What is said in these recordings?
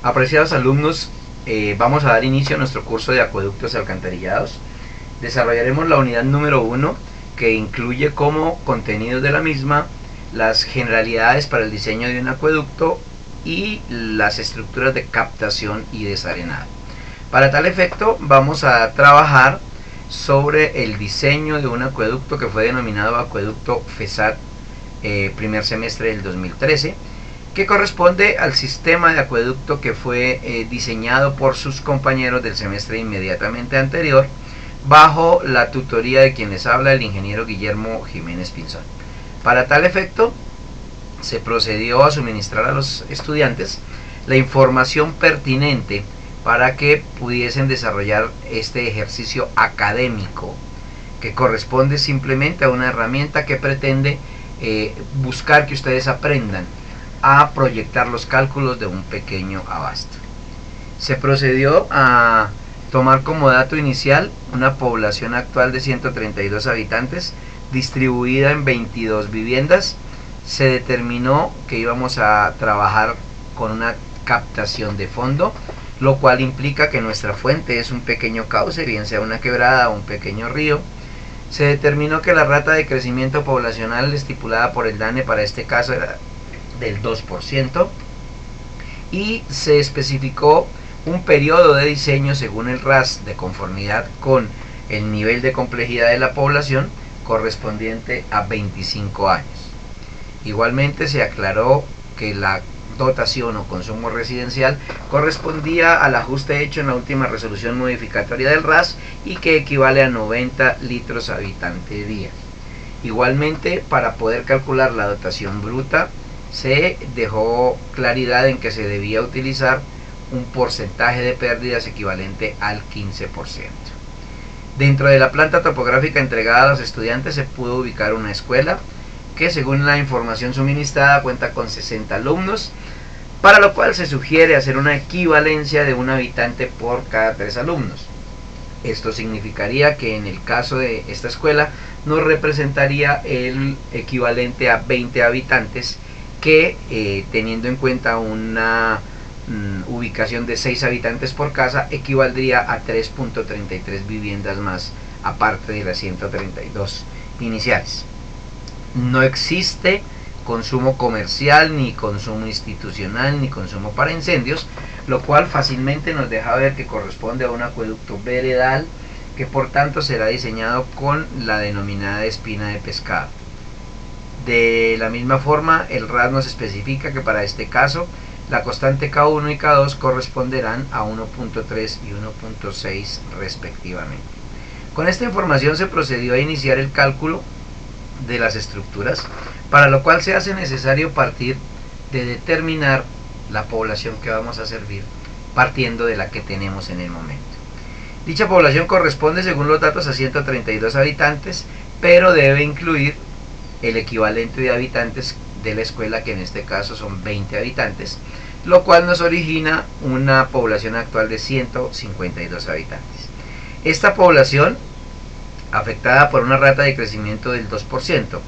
Apreciados alumnos, vamos a dar inicio a nuestro curso de acueductos y alcantarillados. Desarrollaremos la unidad número 1, que incluye como contenido de la misma las generalidades para el diseño de un acueducto y las estructuras de captación y desarenado. Para tal efecto vamos a trabajar sobre el diseño de un acueducto que fue denominado acueducto FESAT primer semestre del 2013, que corresponde al sistema de acueducto que fue diseñado por sus compañeros del semestre inmediatamente anterior, bajo la tutoría de quien les habla, el ingeniero Guillermo Jiménez Pinzón. Para tal efecto, se procedió a suministrar a los estudiantes la información pertinente para que pudiesen desarrollar este ejercicio académico, que corresponde simplemente a una herramienta que pretende buscar que ustedes aprendan a proyectar los cálculos de un pequeño abasto. Se procedió a tomar como dato inicial una población actual de 132 habitantes distribuida en 22 viviendas. Se determinó que íbamos a trabajar con una captación de fondo, lo cual implica que nuestra fuente es un pequeño cauce, bien sea una quebrada o un pequeño río. Se determinó que la rata de crecimiento poblacional estipulada por el DANE para este caso era del 2%, y se especificó un periodo de diseño según el RAS de conformidad con el nivel de complejidad de la población correspondiente a 25 años. Igualmente se aclaró que la dotación o consumo residencial correspondía al ajuste hecho en la última resolución modificatoria del RAS y que equivale a 90 litros habitante día. Igualmente, para poder calcular la dotación bruta, se dejó claridad en que se debía utilizar un porcentaje de pérdidas equivalente al 15%. Dentro de la planta topográfica entregada a los estudiantes se pudo ubicar una escuela que, según la información suministrada, cuenta con 60 alumnos, para lo cual se sugiere hacer una equivalencia de un habitante por cada 3 alumnos. Esto significaría que en el caso de esta escuela nos representaría el equivalente a 20 habitantes, que teniendo en cuenta una ubicación de 6 habitantes por casa, equivaldría a 3.33 viviendas más, aparte de las 132 iniciales. No existe consumo comercial, ni consumo institucional, ni consumo para incendios, lo cual fácilmente nos deja ver que corresponde a un acueducto veredal, que por tanto será diseñado con la denominada espina de pescado. De la misma forma, el RAS nos especifica que para este caso la constante K1 y K2 corresponderán a 1.3 y 1.6 respectivamente. Con esta información se procedió a iniciar el cálculo de las estructuras, para lo cual se hace necesario partir de determinar la población que vamos a servir, partiendo de la que tenemos en el momento. Dicha población corresponde, según los datos, a 132 habitantes, pero debe incluir el equivalente de habitantes de la escuela, que en este caso son 20 habitantes, lo cual nos origina una población actual de 152 habitantes. Esta población, afectada por una rata de crecimiento del 2%,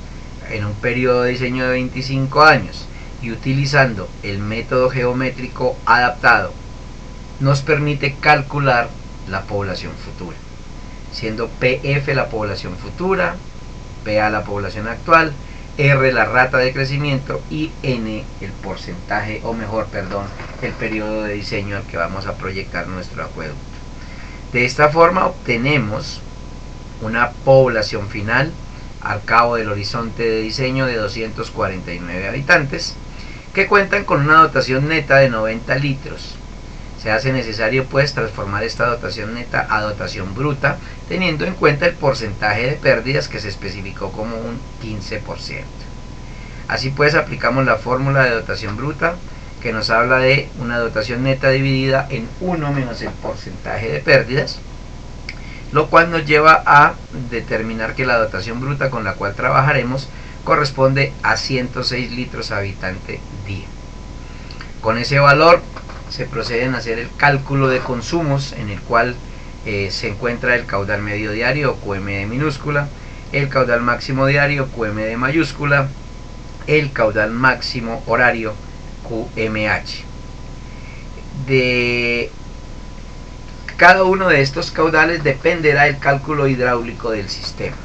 en un periodo de diseño de 25 años y utilizando el método geométrico adaptado, nos permite calcular la población futura, siendo PF la población futura, PA la población actual, R la rata de crecimiento y N el porcentaje, o mejor, perdón, el periodo de diseño al que vamos a proyectar nuestro acueducto. De esta forma obtenemos una población final al cabo del horizonte de diseño de 249 habitantes, que cuentan con una dotación neta de 90 litros. Se hace necesario pues transformar esta dotación neta a dotación bruta, teniendo en cuenta el porcentaje de pérdidas que se especificó como un 15%. Así pues, aplicamos la fórmula de dotación bruta, que nos habla de una dotación neta dividida en 1 menos el porcentaje de pérdidas, lo cual nos lleva a determinar que la dotación bruta con la cual trabajaremos corresponde a 106 litros habitante día. Con ese valor se proceden a hacer el cálculo de consumos, en el cual se encuentra el caudal medio diario, o QMD minúscula, el caudal máximo diario, QMD mayúscula, el caudal máximo horario, QMH. de cada uno de estos caudales dependerá el cálculo hidráulico del sistema.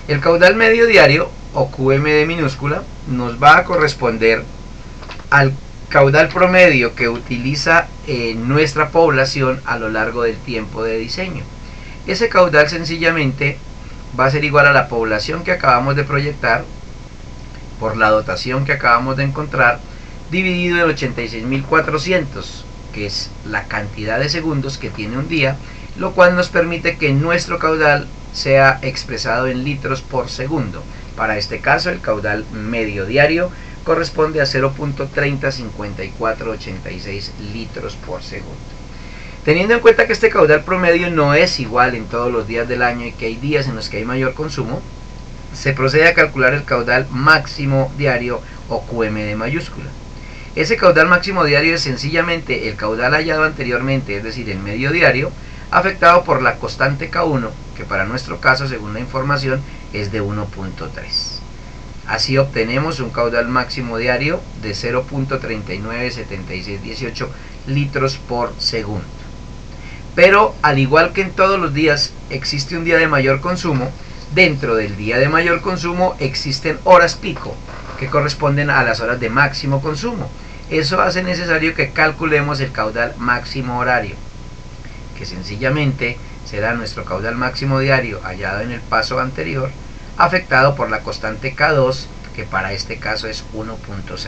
El caudal medio diario, o QMD minúscula, nos va a corresponder al caudal promedio que utiliza nuestra población a lo largo del tiempo de diseño. Ese caudal sencillamente va a ser igual a la población que acabamos de proyectar por la dotación que acabamos de encontrar, dividido en 86.400, que es la cantidad de segundos que tiene un día, lo cual nos permite que nuestro caudal sea expresado en litros por segundo. Para este caso, el caudal medio diario corresponde a 0.305486 litros por segundo. Teniendo en cuenta que este caudal promedio no es igual en todos los días del año y que hay días en los que hay mayor consumo, se procede a calcular el caudal máximo diario, o QMD mayúscula. Ese caudal máximo diario es sencillamente el caudal hallado anteriormente, es decir, el medio diario, afectado por la constante K1, que para nuestro caso, según la información, es de 1.3. Así obtenemos un caudal máximo diario de 0.397618 litros por segundo. Pero al igual que en todos los días existe un día de mayor consumo, dentro del día de mayor consumo existen horas pico, que corresponden a las horas de máximo consumo. Eso hace necesario que calculemos el caudal máximo horario, que sencillamente será nuestro caudal máximo diario hallado en el paso anterior, afectado por la constante K2, que para este caso es 1.6.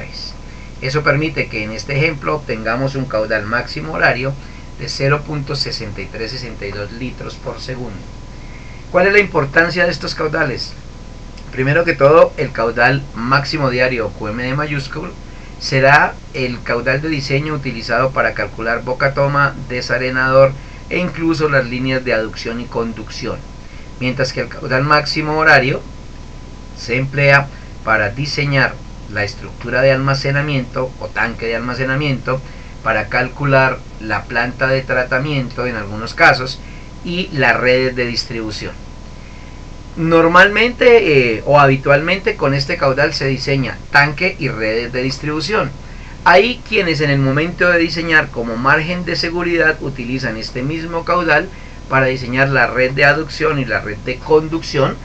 Eso permite que en este ejemplo obtengamos un caudal máximo horario de 0.6362 litros por segundo. ¿Cuál es la importancia de estos caudales? Primero que todo, el caudal máximo diario, o QMD mayúsculo, será el caudal de diseño utilizado para calcular boca toma, desarenador e incluso las líneas de aducción y conducción, mientras que el caudal máximo horario se emplea para diseñar la estructura de almacenamiento o tanque de almacenamiento, para calcular la planta de tratamiento en algunos casos y las redes de distribución. Normalmente o habitualmente con este caudal se diseña tanque y redes de distribución. Hay quienes en el momento de diseñar como margen de seguridad utilizan este mismo caudal para diseñar la red de aducción y la red de conducción,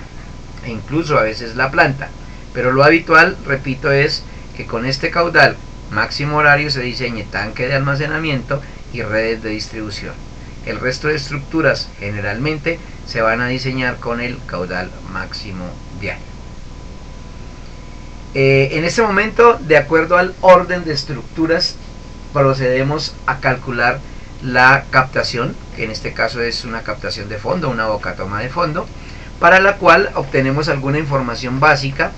e incluso a veces la planta. Pero lo habitual, repito, es que con este caudal máximo horario se diseñe tanque de almacenamiento y redes de distribución. El resto de estructuras generalmente se van a diseñar con el caudal máximo diario. En este momento, de acuerdo al orden de estructuras, procedemos a calcular la captación, que en este caso es una captación de fondo, una boca toma de fondo, para la cual obtenemos alguna información básica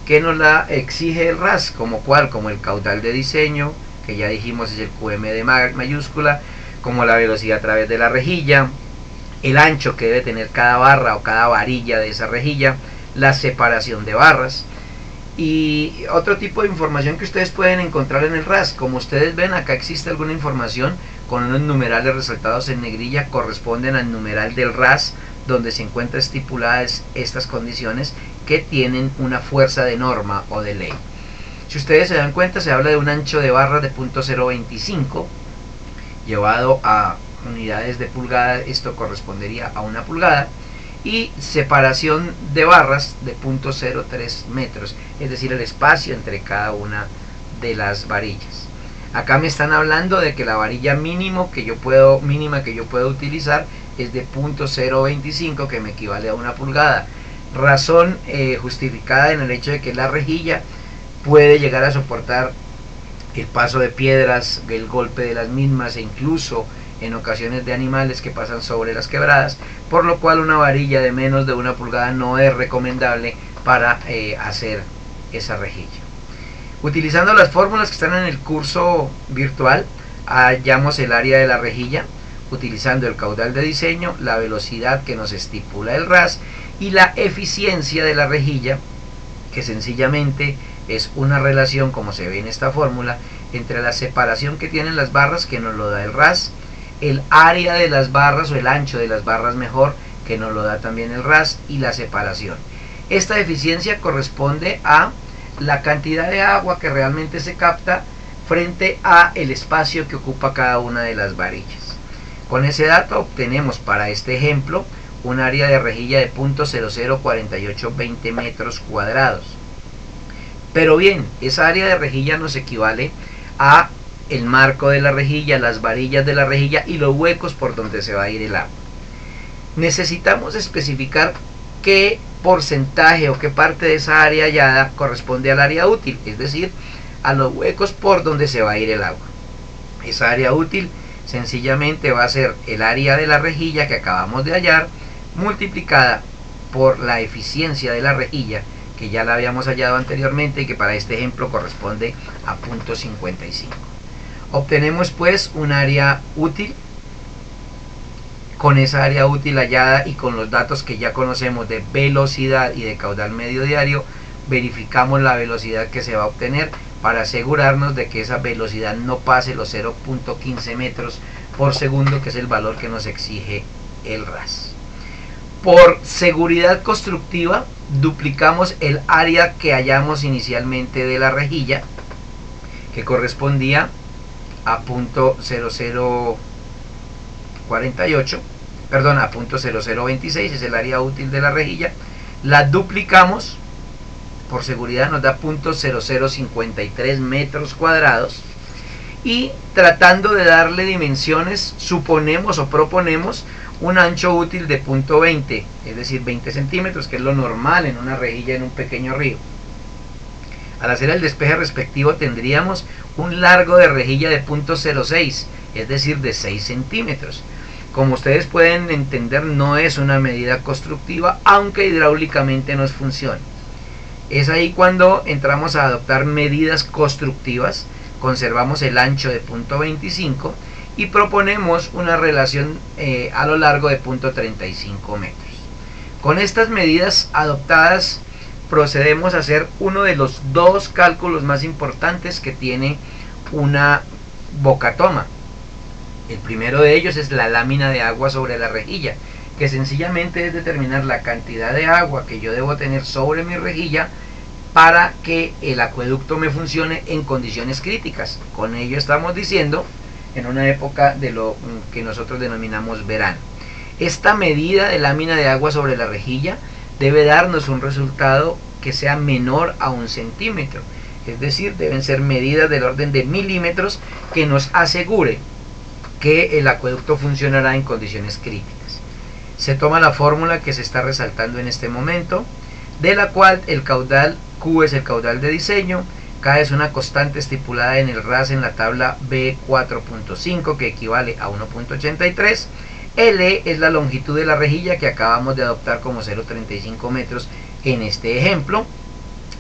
que nos la exige el RAS, como el caudal de diseño, que ya dijimos es el QMD mayúscula, como la velocidad a través de la rejilla, el ancho que debe tener cada barra o cada varilla de esa rejilla, la separación de barras y otro tipo de información que ustedes pueden encontrar en el RAS. Como ustedes ven, acá existe alguna información con unos numerales resaltados en negrilla, corresponden al numeral del RAS, donde se encuentran estipuladas estas condiciones que tienen una fuerza de norma o de ley. Si ustedes se dan cuenta, se habla de un ancho de barras de 0.025 llevado a unidades de pulgada, esto correspondería a una pulgada, y separación de barras de 0.03 metros, es decir, el espacio entre cada una de las varillas. Acá me están hablando de que la varilla mínima que yo puedo utilizar es de 0.025, que me equivale a una pulgada. Razón justificada en el hecho de que la rejilla puede llegar a soportar el paso de piedras, el golpe de las mismas e incluso en ocasiones de animales que pasan sobre las quebradas, por lo cual una varilla de menos de una pulgada no es recomendable para hacer esa rejilla. Utilizando las fórmulas que están en el curso virtual, hallamos el área de la rejilla, utilizando el caudal de diseño, la velocidad que nos estipula el RAS y la eficiencia de la rejilla, que sencillamente es una relación, como se ve en esta fórmula, entre la separación que tienen las barras, que nos lo da el RAS, el área de las barras o el ancho de las barras mejor, que nos lo da también el RAS, y la separación. Esta eficiencia corresponde a la cantidad de agua que realmente se capta frente a el espacio que ocupa cada una de las varillas. Con ese dato obtenemos para este ejemplo un área de rejilla de 0.004820 metros cuadrados. Pero bien, esa área de rejilla nos equivale a el marco de la rejilla, las varillas de la rejilla y los huecos por donde se va a ir el agua. Necesitamos especificar qué porcentaje o qué parte de esa área hallada corresponde al área útil, es decir, a los huecos por donde se va a ir el agua. Esa área útil sencillamente va a ser el área de la rejilla que acabamos de hallar multiplicada por la eficiencia de la rejilla, que ya la habíamos hallado anteriormente y que para este ejemplo corresponde a 0.55. Obtenemos pues un área útil. Con esa área útil hallada y con los datos que ya conocemos de velocidad y de caudal medio diario, verificamos la velocidad que se va a obtener para asegurarnos de que esa velocidad no pase los 0.15 metros por segundo, que es el valor que nos exige el RAS. Por seguridad constructiva, duplicamos el área que hallamos inicialmente de la rejilla, que correspondía a 0.0048, perdón, a 0.0026, es el área útil de la rejilla. La duplicamos, por seguridad nos da 0.0053 metros cuadrados, y tratando de darle dimensiones, suponemos o proponemos un ancho útil de 0.20, es decir, 20 centímetros, que es lo normal en una rejilla en un pequeño río. Al hacer el despeje respectivo tendríamos un largo de rejilla de 0.06, es decir, de 6 centímetros. Como ustedes pueden entender, no es una medida constructiva, aunque hidráulicamente nos funciona. Es ahí cuando entramos a adoptar medidas constructivas, conservamos el ancho de 0.25 y proponemos una relación a lo largo de 0.35 metros. Con estas medidas adoptadas procedemos a hacer uno de los dos cálculos más importantes que tiene una bocatoma. El primero de ellos es la lámina de agua sobre la rejilla, que sencillamente es determinar la cantidad de agua que yo debo tener sobre mi rejilla para que el acueducto me funcione en condiciones críticas. Con ello estamos diciendo en una época de lo que nosotros denominamos verano. Esta medida de lámina de agua sobre la rejilla debe darnos un resultado que sea menor a 1 centímetro, es decir, deben ser medidas del orden de milímetros que nos asegure que el acueducto funcionará en condiciones críticas. Se toma la fórmula que se está resaltando en este momento, de la cual el caudal Q es el caudal de diseño, K es una constante estipulada en el RAS en la tabla B4.5 que equivale a 1.83, L es la longitud de la rejilla que acabamos de adoptar como 0.35 metros en este ejemplo,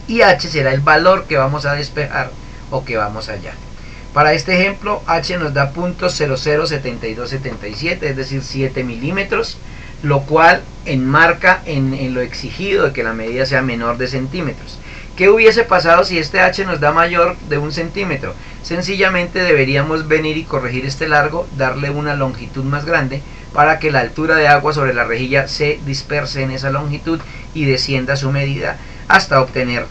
y H será el valor que vamos a despejar o que vamos a hallar. Para este ejemplo H nos da .007277, es decir 7 milímetros, lo cual enmarca en lo exigido de que la medida sea menor de centímetros. ¿Qué hubiese pasado si este H nos da mayor de 1 centímetro? Sencillamente deberíamos venir y corregir este largo, darle una longitud más grande para que la altura de agua sobre la rejilla se disperse en esa longitud y descienda su medida hasta obtener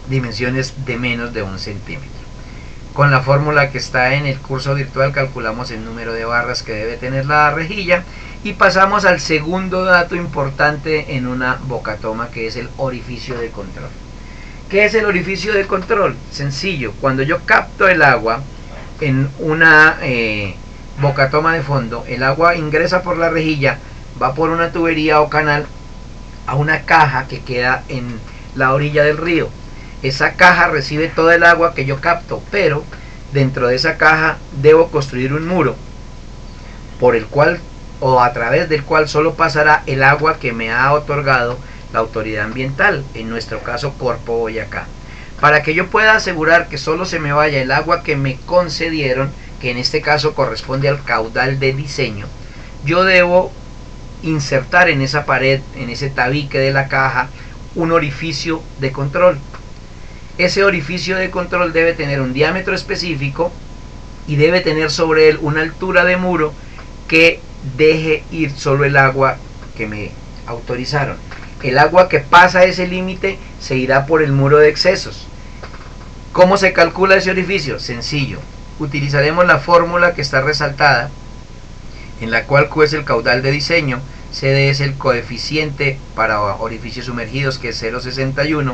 dimensiones de menos de 1 centímetro. Con la fórmula que está en el curso virtual calculamos el número de barras que debe tener la rejilla y pasamos al segundo dato importante en una bocatoma, que es el orificio de control. ¿Qué es el orificio de control? Sencillo, cuando yo capto el agua en una bocatoma de fondo, el agua ingresa por la rejilla, va por una tubería o canal a una caja que queda en la orilla del río. Esa caja recibe todo el agua que yo capto, pero dentro de esa caja debo construir un muro por el cual o a través del cual solo pasará el agua que me ha otorgado la autoridad ambiental, en nuestro caso Corpo Boyacá. Para que yo pueda asegurar que solo se me vaya el agua que me concedieron, que en este caso corresponde al caudal de diseño, yo debo insertar en esa pared, en ese tabique de la caja, un orificio de control. Ese orificio de control debe tener un diámetro específico y debe tener sobre él una altura de muro que deje ir solo el agua que me autorizaron. El agua que pasa ese límite se irá por el muro de excesos. ¿Cómo se calcula ese orificio? Sencillo. Utilizaremos la fórmula que está resaltada, en la cual Q es el caudal de diseño, CD es el coeficiente para orificios sumergidos, que es 0,61,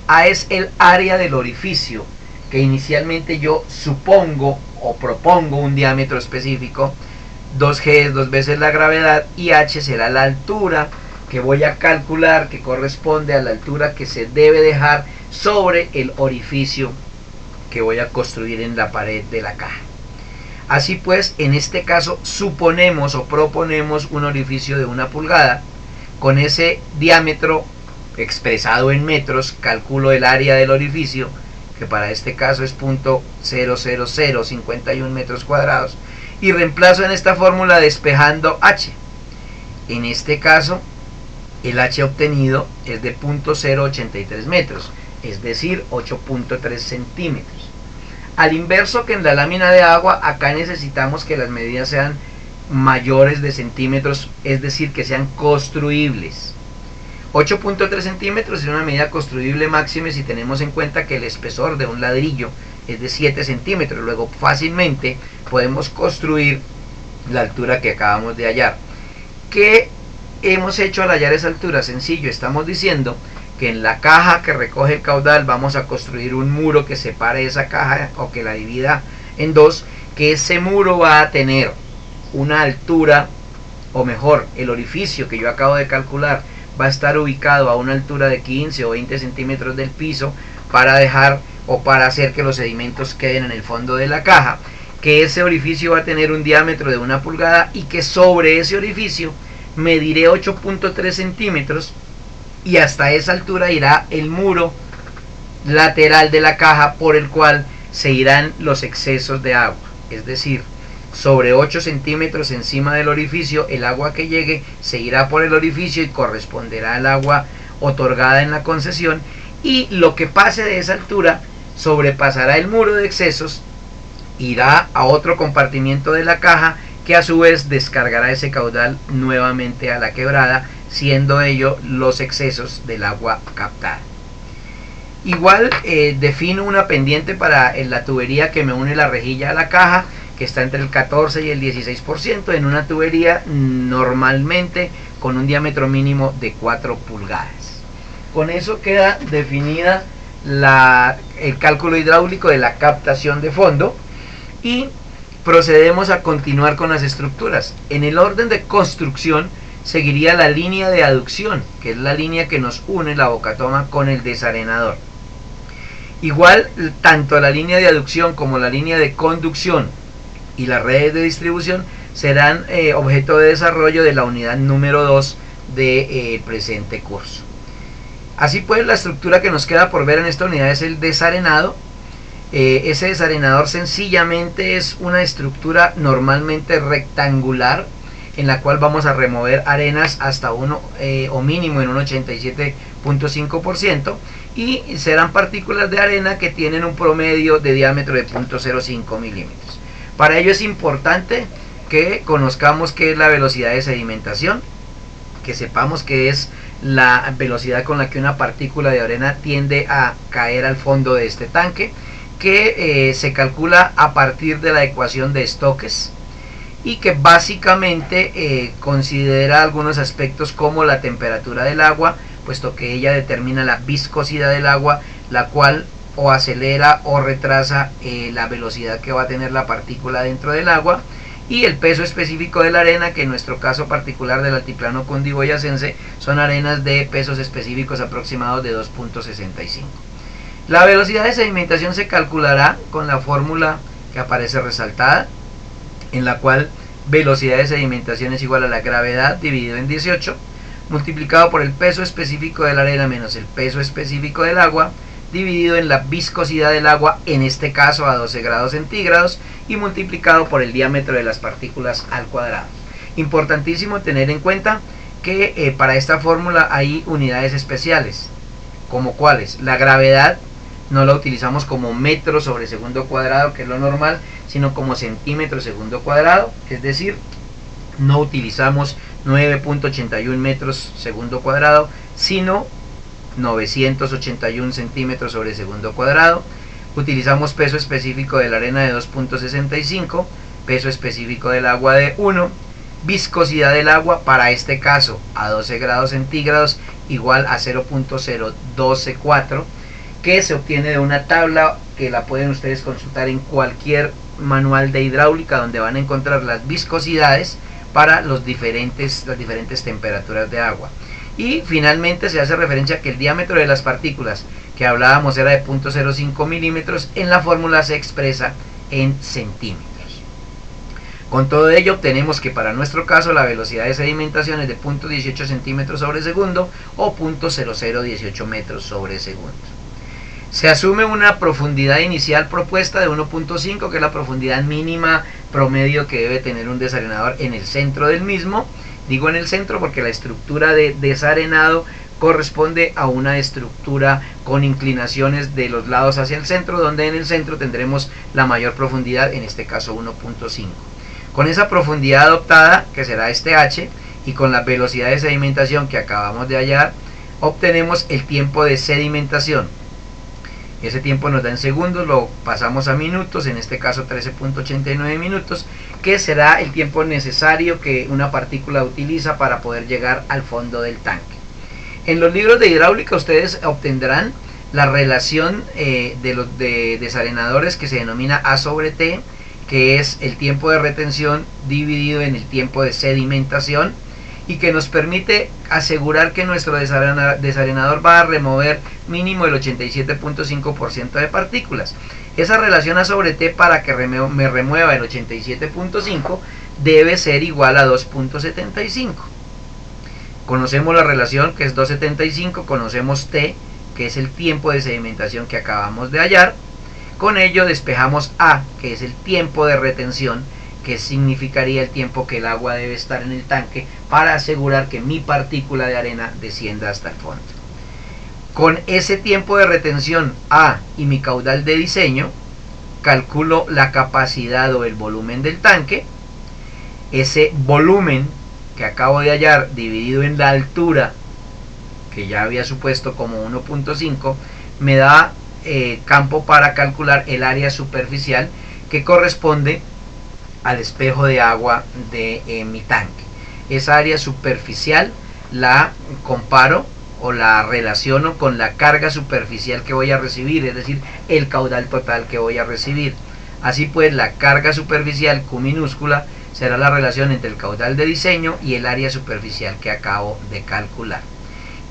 A es el área del orificio, que inicialmente yo supongo o propongo un diámetro específico, 2G es 2 veces la gravedad, y H será la altura que voy a calcular, que corresponde a la altura que se debe dejar sobre el orificio que voy a construir en la pared de la caja. Así pues, en este caso suponemos o proponemos un orificio de 1 pulgada. Con ese diámetro expresado en metros, calculo el área del orificio, que para este caso es 0.00051 metros cuadrados, y reemplazo en esta fórmula despejando H. En este caso, el H obtenido es de 0.083 metros, es decir, 8.3 centímetros. Al inverso que en la lámina de agua, acá necesitamos que las medidas sean mayores de centímetros, es decir, que sean construibles. 8.3 centímetros es una medida construible máxima si tenemos en cuenta que el espesor de un ladrillo es de 7 centímetros. Luego fácilmente podemos construir la altura que acabamos de hallar. ¿Qué hemos hecho al hallar esa altura? Sencillo, estamos diciendo que en la caja que recoge el caudal vamos a construir un muro que separe esa caja o que la divida en dos, que ese muro va a tener una altura, o mejor, el orificio que yo acabo de calcular va a estar ubicado a una altura de 15 o 20 centímetros del piso para dejar o para hacer que los sedimentos queden en el fondo de la caja, que ese orificio va a tener un diámetro de 1 pulgada y que sobre ese orificio mediré 8.3 centímetros y hasta esa altura irá el muro lateral de la caja por el cual se irán los excesos de agua, es decir, sobre 8 centímetros encima del orificio, el agua que llegue se irá por el orificio y corresponderá al agua otorgada en la concesión, y lo que pase de esa altura sobrepasará el muro de excesos, irá a otro compartimiento de la caja que a su vez descargará ese caudal nuevamente a la quebrada, siendo ello los excesos del agua captada. Igual defino una pendiente para la tubería que me une la rejilla a la caja, que está entre el 14 y el 16% en una tubería normalmente con un diámetro mínimo de 4 pulgadas. Con eso queda definida el cálculo hidráulico de la captación de fondo, y procedemos a continuar con las estructuras. En el orden de construcción seguiría la línea de aducción, que es la línea que nos une la bocatoma con el desarenador. Igual, tanto la línea de aducción como la línea de conducción y las redes de distribución serán objeto de desarrollo de la unidad número 2 del presente curso. Así pues, la estructura que nos queda por ver en esta unidad es el desarenado. Ese desarenador sencillamente es una estructura normalmente rectangular en la cual vamos a remover arenas hasta o mínimo en un 87.5%, y serán partículas de arena que tienen un promedio de diámetro de 0.05 milímetros. Para ello es importante que conozcamos qué es la velocidad de sedimentación, que sepamos que es la velocidad con la que una partícula de arena tiende a caer al fondo de este tanque, que se calcula a partir de la ecuación de Stokes, y que básicamente considera algunos aspectos como la temperatura del agua, puesto que ella determina la viscosidad del agua, la cual o acelera o retrasa la velocidad que va a tener la partícula dentro del agua, y el peso específico de la arena, que en nuestro caso particular del altiplano cundiboyacense son arenas de pesos específicos aproximados de 2.65. La velocidad de sedimentación se calculará con la fórmula que aparece resaltada, en la cual velocidad de sedimentación es igual a la gravedad dividido en 18 multiplicado por el peso específico de la arena menos el peso específico del agua dividido en la viscosidad del agua, en este caso a 12 grados centígrados, y multiplicado por el diámetro de las partículas al cuadrado. Importantísimo tener en cuenta que para esta fórmula hay unidades especiales, como cuáles: la gravedad no la utilizamos como metro sobre segundo cuadrado, que es lo normal, sino como centímetro segundo cuadrado, es decir, no utilizamos 9.81 metros segundo cuadrado, sino 981 centímetros sobre segundo cuadrado. Utilizamos peso específico de la arena de 2.65, peso específico del agua de 1, viscosidad del agua, para este caso a 12 grados centígrados igual a 0.0124, que se obtiene de una tabla que la pueden ustedes consultar en cualquier manual de hidráulica, donde van a encontrar las viscosidades para las diferentes temperaturas de agua. Y finalmente se hace referencia a que el diámetro de las partículas que hablábamos era de 0.05 milímetros, en la fórmula se expresa en centímetros. Con todo ello obtenemos que para nuestro caso la velocidad de sedimentación es de 0.18 centímetros sobre segundo o 0.0018 metros sobre segundo. Se asume una profundidad inicial propuesta de 1.5, que es la profundidad mínima promedio que debe tener un desarenador en el centro del mismo. Digo en el centro porque la estructura de desarenado corresponde a una estructura con inclinaciones de los lados hacia el centro, donde en el centro tendremos la mayor profundidad, en este caso 1.5. Con esa profundidad adoptada, que será este H, y con la velocidad de sedimentación que acabamos de hallar, obtenemos el tiempo de sedimentación. Ese tiempo nos da en segundos, lo pasamos a minutos, en este caso 13.89 minutos, que será el tiempo necesario que una partícula utiliza para poder llegar al fondo del tanque. En los libros de hidráulica ustedes obtendrán la relación de los desarenadores que se denomina A sobre T, que es el tiempo de retención dividido en el tiempo de sedimentación, y que nos permite asegurar que nuestro desarenador va a remover mínimo el 87.5% de partículas. Esa relación A sobre T, para que me remueva el 87.5, debe ser igual a 2.75. Conocemos la relación, que es 2.75, conocemos T, que es el tiempo de sedimentación que acabamos de hallar. Con ello despejamos A, que es el tiempo de retención, que significaría el tiempo que el agua debe estar en el tanque para asegurar que mi partícula de arena descienda hasta el fondo. Con ese tiempo de retención A y mi caudal de diseño, calculo la capacidad o el volumen del tanque. Ese volumen que acabo de hallar dividido en la altura, que ya había supuesto como 1.5, me da campo para calcular el área superficial, que corresponde al espejo de agua de mi tanque. Esa área superficial la comparo o la relaciono con la carga superficial que voy a recibir, es decir, el caudal total que voy a recibir. Así pues, la carga superficial Q minúscula será la relación entre el caudal de diseño y el área superficial que acabo de calcular.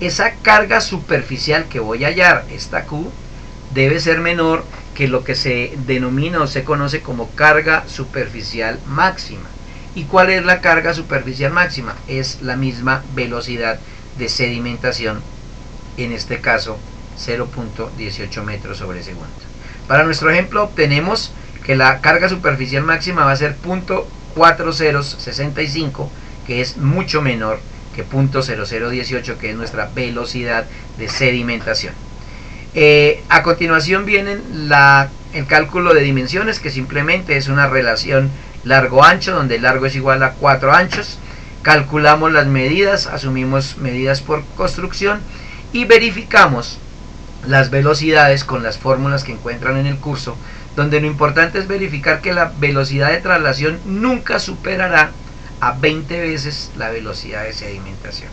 Esa carga superficial que voy a hallar, esta Q, debe ser menor que lo que se denomina o se conoce como carga superficial máxima. ¿Y cuál es la carga superficial máxima? Es la misma velocidad de sedimentación, en este caso 0.18 metros sobre segundo. Para nuestro ejemplo obtenemos que la carga superficial máxima va a ser 0.4065, que es mucho menor que 0.0018, que es nuestra velocidad de sedimentación. A continuación viene el cálculo de dimensiones, que simplemente es una relación largo-ancho, donde el largo es igual a 4 anchos. Calculamos las medidas, asumimos medidas por construcción y verificamos las velocidades con las fórmulas que encuentran en el curso, donde lo importante es verificar que la velocidad de traslación nunca superará a 20 veces la velocidad de sedimentación.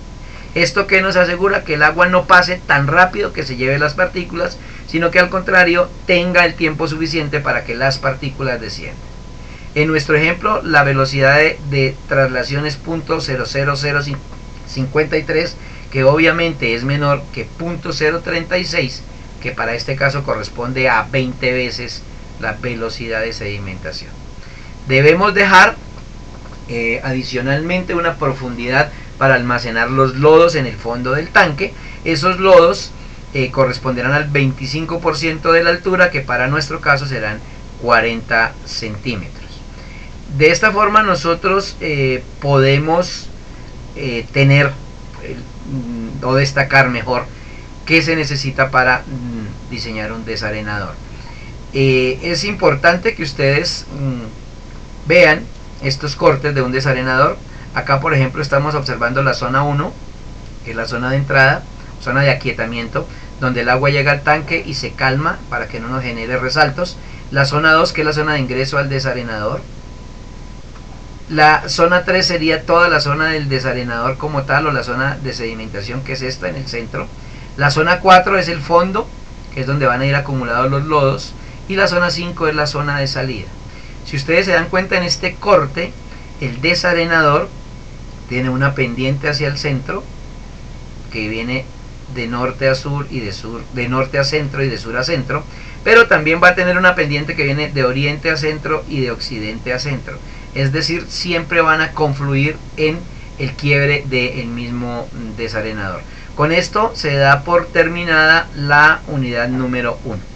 Esto que nos asegura que el agua no pase tan rápido que se lleve las partículas, sino que al contrario tenga el tiempo suficiente para que las partículas desciendan. En nuestro ejemplo, la velocidad de traslación es 0.00053, que obviamente es menor que 0.036, que para este caso corresponde a 20 veces la velocidad de sedimentación. Debemos dejar adicionalmente una profundidad para almacenar los lodos en el fondo del tanque. Esos lodos corresponderán al 25% de la altura, que para nuestro caso serán 40 centímetros. De esta forma nosotros podemos tener o destacar mejor qué se necesita para diseñar un desarenador. Es importante que ustedes vean estos cortes de un desarenador. Acá, por ejemplo, estamos observando la zona 1, que es la zona de entrada, zona de aquietamiento, donde el agua llega al tanque y se calma para que no nos genere resaltos. La zona 2, que es la zona de ingreso al desarenador. La zona 3 sería toda la zona del desarenador como tal, o la zona de sedimentación, que es esta en el centro. La zona 4 es el fondo, que es donde van a ir acumulados los lodos, y la zona 5 es la zona de salida. Si ustedes se dan cuenta, en este corte el desarenador tiene una pendiente hacia el centro que viene de norte a sur y de norte a centro y de sur a centro, pero también va a tener una pendiente que viene de oriente a centro y de occidente a centro. Es decir, siempre van a confluir en el quiebre del mismo desarenador. Con esto se da por terminada la unidad número 1.